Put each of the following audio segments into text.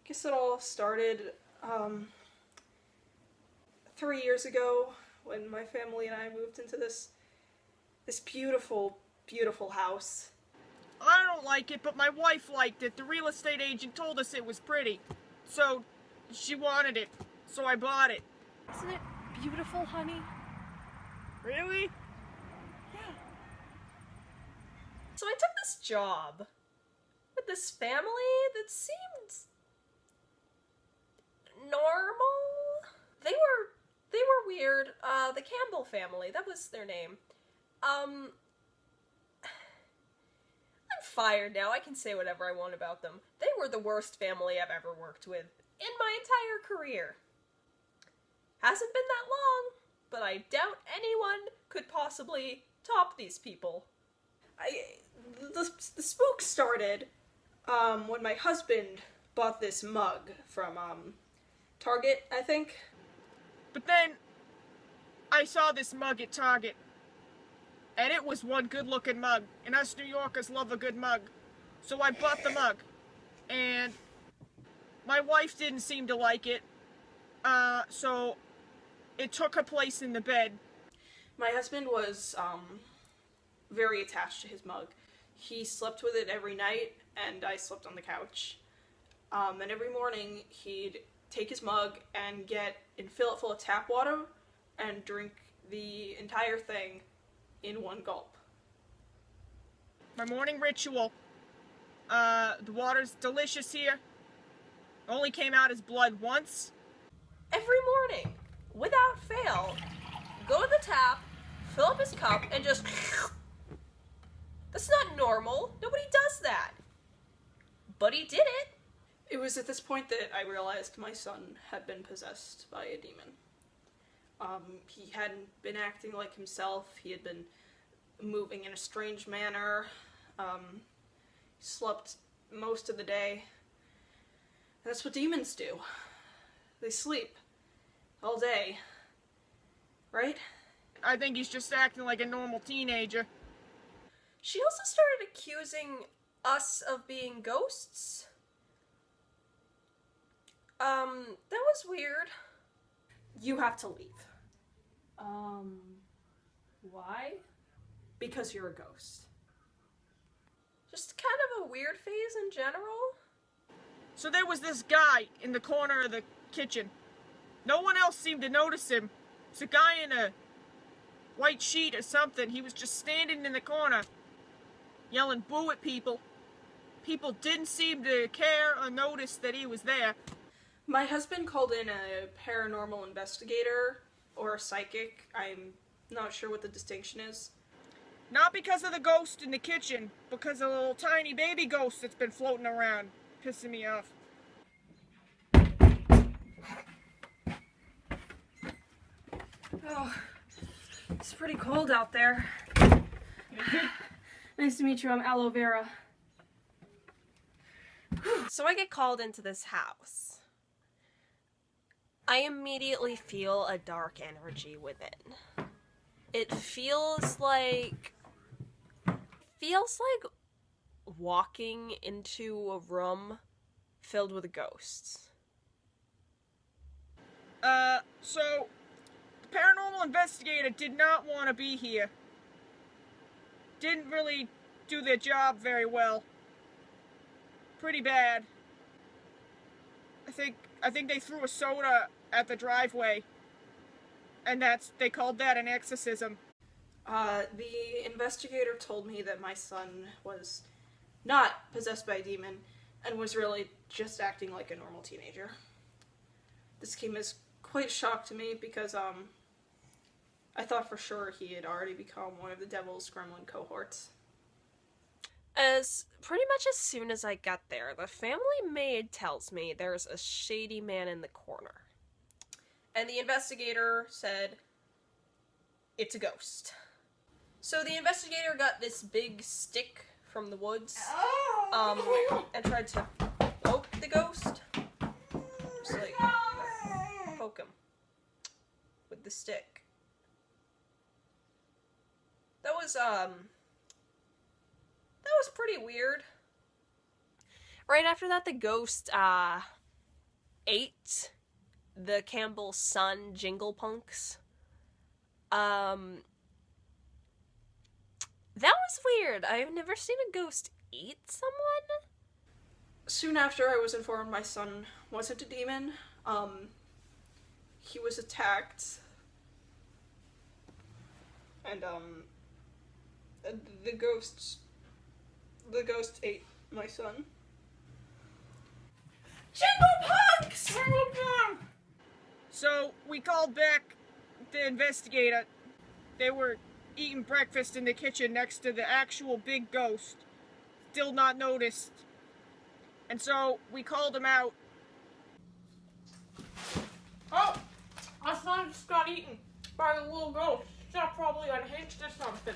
guess it all started 3 years ago when my family and I moved into this beautiful, beautiful house. I don't like it, but my wife liked it. The real estate agent told us it was pretty. So, she wanted it. So I bought it. Isn't it beautiful, honey? Really? Yeah. So I took this job with this family that seemed normal. They were weird. The Campbell family, that was their name. I'm fired now. I can say whatever I want about them. They were the worst family I've ever worked with in my entire career. Hasn't been that long, but I doubt anyone could possibly top these people. The spook started when my husband bought this mug from Target, I think. But then, I saw this mug at Target. And it was one good-looking mug. And us New Yorkers love a good mug. So I bought the mug. And my wife didn't seem to like it. So it took her place in the bed. My husband was very attached to his mug. He slept with it every night, and I slept on the couch. And every morning, he'd take his mug and fill it full of tap water and drink the entire thing in one gulp. My morning ritual. The water's delicious here. Only came out as blood once. Every morning, without fail, go to the tap, fill up his cup, and just... That's not normal. Nobody does that. But he did it. It was at this point that I realized my son had been possessed by a demon. He hadn't been acting like himself. He had been moving in a strange manner. Slept most of the day. And that's what demons do. They sleep all day. Right? I think he's just acting like a normal teenager. She also started accusing us of being ghosts. That was weird. You have to leave. Why? Because you're a ghost. Just kind of a weird phase in general. So there was this guy in the corner of the kitchen. No one else seemed to notice him. It's a guy in a white sheet or something. He was just standing in the corner, yelling boo at people. People didn't seem to care or notice that he was there. My husband called in a paranormal investigator or a psychic. I'm not sure what the distinction is. Not because of the ghost in the kitchen, because of the little tiny baby ghost that's been floating around, pissing me off. Oh, it's pretty cold out there. Nice to meet you, I'm Aloe Vera. So I get called into this house. I immediately feel a dark energy within. It feels like walking into a room filled with ghosts. So the paranormal investigator did not want to be here. Didn't really do their job very well. Pretty bad. I think they threw a soda at the driveway, and they called that an exorcism. The investigator told me that my son was not possessed by a demon and was really just acting like a normal teenager. This came as quite a shock to me because I thought for sure he had already become one of the Devil's Gremlin cohorts. Pretty much as soon as I got there, the family maid tells me there's a shady man in the corner. And the investigator said, it's a ghost. So the investigator got this big stick from the woods, and tried to poke the ghost. Just like, poke him with the stick. That was pretty weird. Right after that, the ghost, ate the Campbell's son Jingle Punks. That was weird. I've never seen a ghost eat someone. Soon after I was informed my son wasn't a demon, he was attacked, and the ghost ate my son. Jingle Punks! Jingle Punks! So, we called back the investigator. They were eating breakfast in the kitchen next to the actual big ghost. Still not noticed. And so, we called him out. Oh! Our son just got eaten by the little ghost. It's probably unhinged or something.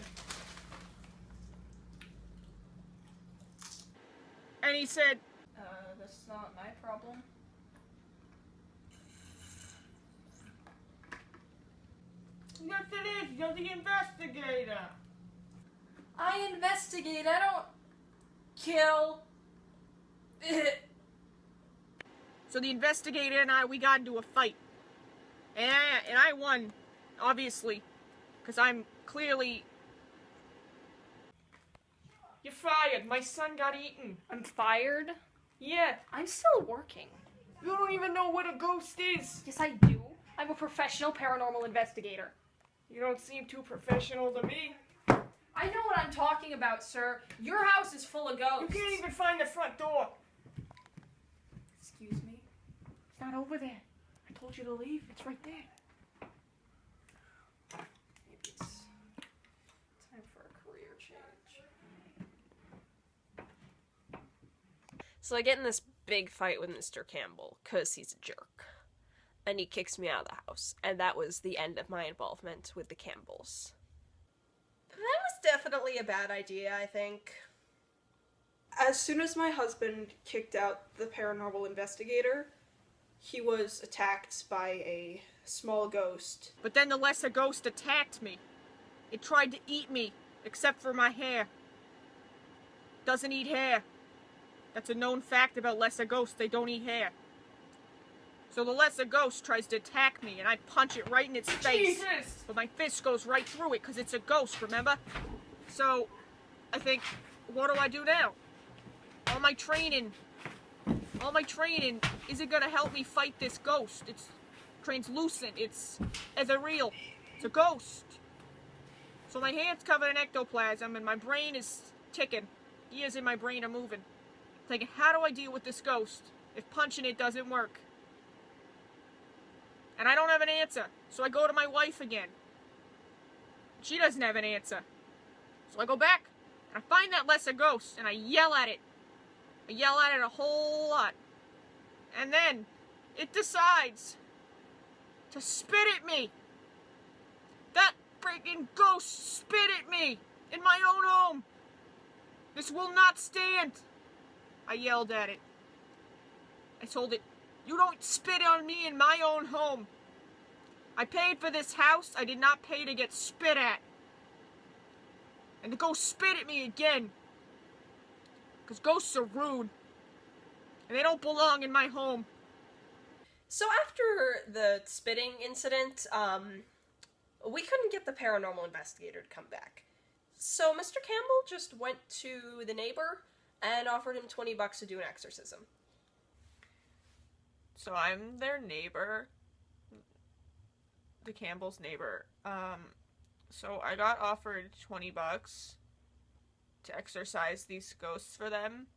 And he said, That's not my problem. yes it is, you're the investigator. I investigate, I don't kill. So the investigator and we got into a fight. And I won, obviously, because I'm clearly... You're fired. My son got eaten. I'm fired? Yeah, I'm still working. you don't even know what a ghost is. Yes, I do. I'm a professional paranormal investigator. You don't seem too professional to me. I know what I'm talking about, sir. Your house is full of You ghosts. can't even find the front door. Excuse me? It's not over there. I told you to leave. It's right there. Maybe it's time for a career change. So I get in this big fight with Mr. Campbell, because he's a jerk. And he kicks me out of the house. And that was the end of my involvement with the Campbells. That was definitely a bad idea, I think. As soon as my husband kicked out the paranormal investigator, he was attacked by a small ghost. But then the lesser ghost attacked me. It tried to eat me, except for my hair. Doesn't eat hair. That's a known fact about lesser ghosts. They don't eat hair. So the lesser ghost tries to attack me, and I punch it right in its face. Jesus! But my fist goes right through it, because it's a ghost, remember? So, I think, what do I do now? All my training isn't gonna help me fight this ghost. It's translucent, it's ethereal, it's a ghost. So my hand's covered in ectoplasm, and my brain is ticking. Gears in my brain are moving. Thinking, how do I deal with this ghost if punching it doesn't work? And I don't have an answer, so I go to my wife again. She doesn't have an answer. So I go back, and I find that lesser ghost, and I yell at it. I yell at it a whole lot. And then, it decides to spit at me. That freaking ghost spit at me in my own home. This will not stand. I yelled at it. I told it, you don't spit on me in my own home. I paid for this house. I did not pay to get spit at. And the ghost spit at me again. Because ghosts are rude. And they don't belong in my home. So after the spitting incident, we couldn't get the paranormal investigator to come back. So Mr. Campbell just went to the neighbor and offered him $20 to do an exorcism. So I'm their neighbor. The Campbell's neighbor. So I got offered $20 to exorcise these ghosts for them.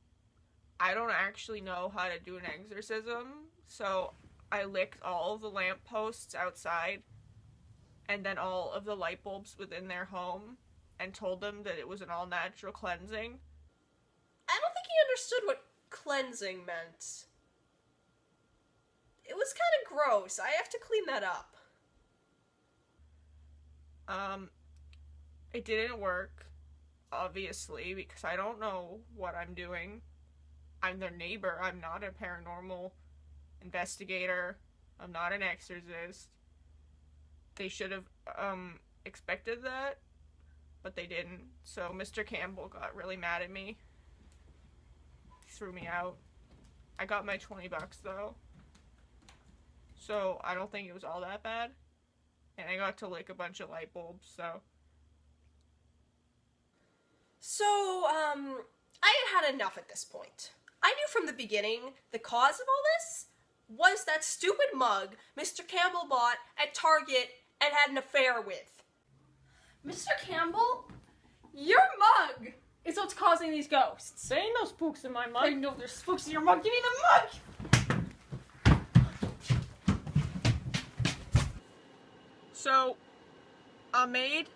I don't actually know how to do an exorcism, so I licked all of the lampposts outside and then all of the light bulbs within their home and told them that it was an all-natural cleansing. I don't think he understood what cleansing meant. It was kind of gross. I have to clean that up. It didn't work, obviously, because I don't know what I'm doing. I'm their neighbor. I'm not a paranormal investigator. I'm not an exorcist. They should have, expected that, but they didn't. So Mr. Campbell got really mad at me. He threw me out. I got my $20 though. so I don't think it was all that bad. And I got to lick a bunch of light bulbs, so. So, I had enough at this point. I knew from the beginning the cause of all this was that stupid mug Mr. Campbell bought at Target and had an affair with. Mr. Campbell, your mug is what's causing these ghosts. There ain't no spooks in my I mug. know there's spooks in your mug. Give me the mug! So, a maid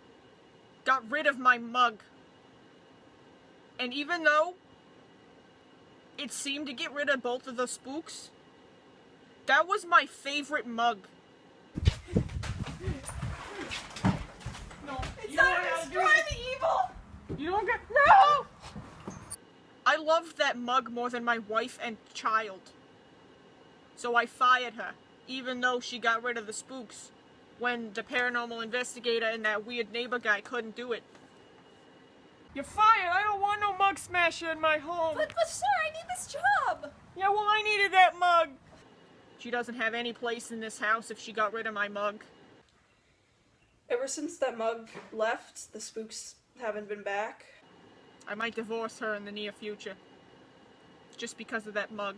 got rid of my mug. And even though it seemed to get rid of both of the spooks, that was my favorite mug. No, It's not destroy the evil! You don't get— No! I loved that mug more than my wife and child. So I fired her, even though she got rid of the spooks, when the paranormal investigator and that weird neighbor guy couldn't do it. You're fired! I don't want no mug smasher in my home! But sir, I need this job! Yeah, well, I needed that mug! She doesn't have any place in this house if she got rid of my mug. Ever since that mug left, the spooks haven't been back. I might divorce her in the near future. Just because of that mug.